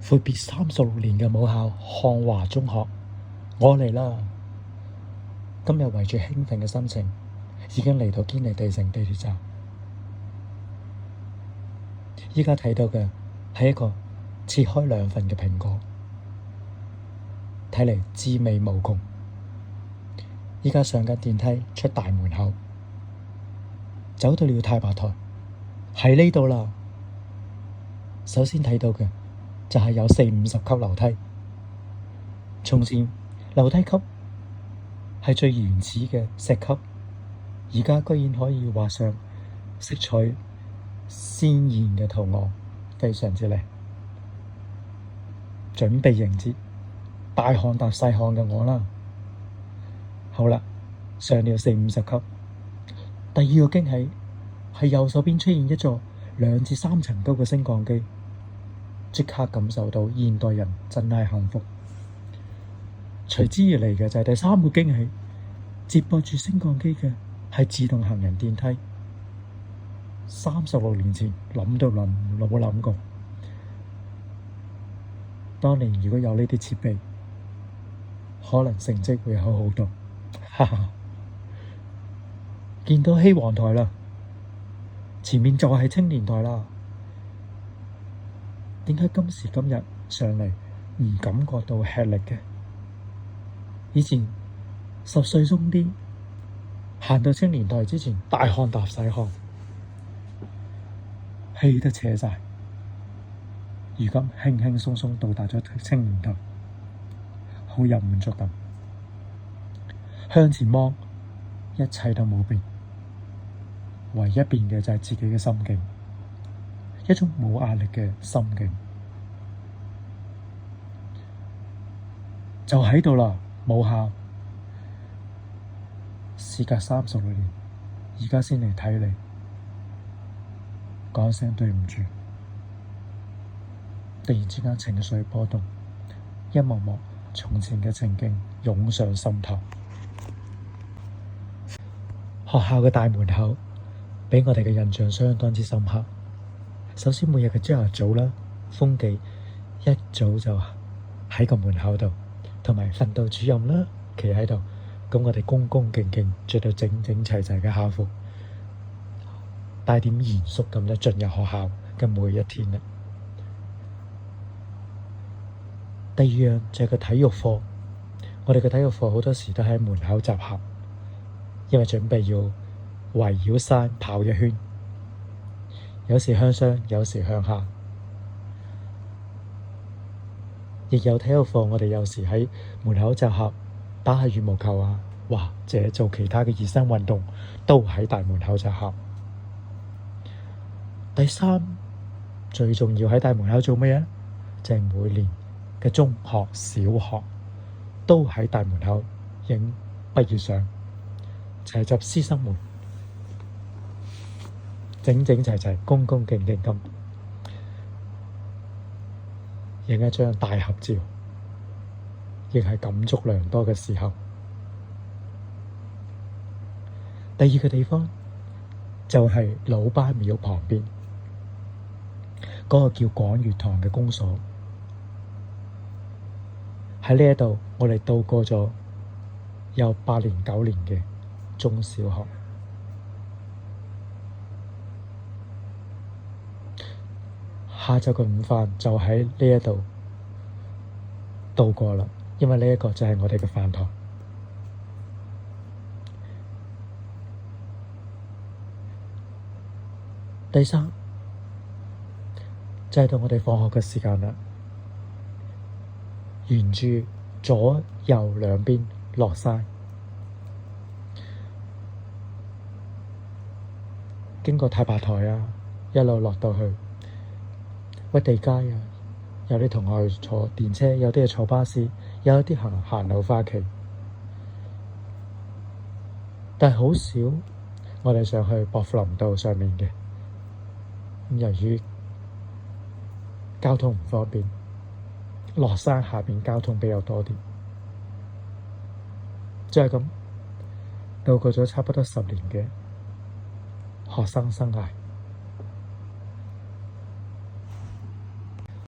闊別36年嘅母校漢華中學，我嚟啦！今日懷住興奮嘅心情，已經嚟到堅尼地城地鐵站。依家睇到嘅係一個切開2份嘅蘋果，睇嚟滋味無窮。依家上緊電梯出大門口，走到了太白台，喺呢度啦。首先睇到嘅就係有40-50級樓梯。從前樓梯級係最原始嘅石級，而家居然可以畫上色彩鮮豔嘅圖案，非常之靚。準備迎接大汗搭細汗嘅我啦。好啦，上了40-50級，第二個驚喜係右手邊出現一座2至3層高嘅升降機，即刻感受到現代人真係幸福。隨之而嚟嘅就係第3個驚喜，接駁住升降機嘅係自動行人電梯。36年前諗都冇諗過，當年如果有呢啲設備，可能成績會好好多。哈哈，見到希皇台啦，前面就係青年台啦。點解今時今日上嚟唔感覺到吃力嘅？以前10歲鬆啲，行到青年台之前大汗搭細汗，氣都扯晒。如今輕輕鬆鬆到達咗青年台，好有滿足感。向前望，一切都冇變，唯一變嘅就係自己嘅心境，一種冇壓力嘅心境。就喺度啦，母校。事隔36年，而家先嚟睇你，講聲對唔住。突然之間情緒波動，一幕幕從前嘅情景湧上心頭。學校嘅大門口畀我哋嘅印象相當之深刻。首先每日嘅朝頭早啦，風紀一早就喺個門口度，同埋訓導主任啦企喺度，咁我哋恭恭敬敬着到整整齊齊嘅校服，帶點嚴肅咁咧進入學校嘅每一天啦。第二樣就係個體育課，我哋嘅體育課好多時都喺門口集合，因為準備要圍繞山跑一圈，有時向上，有時向下。亦有體育課，我哋有時喺門口集合打下羽毛球啊，或者做其他嘅熱身運動，都喺大門口集合。第三，最重要喺大門口做咩啊？就係每年嘅中學、小學都喺大門口影畢業相，齊集師生們，整整齊齊、恭恭敬敬咁影一張大合照，亦係感觸良多嘅時候。第二個地方就係老班廟旁邊嗰個叫廣悅堂嘅公所。喺呢一度，我哋度過咗有8年、9年嘅中小學。下晝嘅午飯就喺呢一度度過啦，因為呢一個就係我哋嘅飯堂。第三就係到我哋放學嘅時間啦，沿住左右兩邊落山，經過太白台啊，一路落到去屈地街啊，有啲同學坐電車，有啲係坐巴士，有啲行路返屋企。但係好少我哋上去薄扶林道上面嘅，由於交通唔方便，落山下邊交通比較多啲，就係咁度過咗差不多10年嘅學生生涯。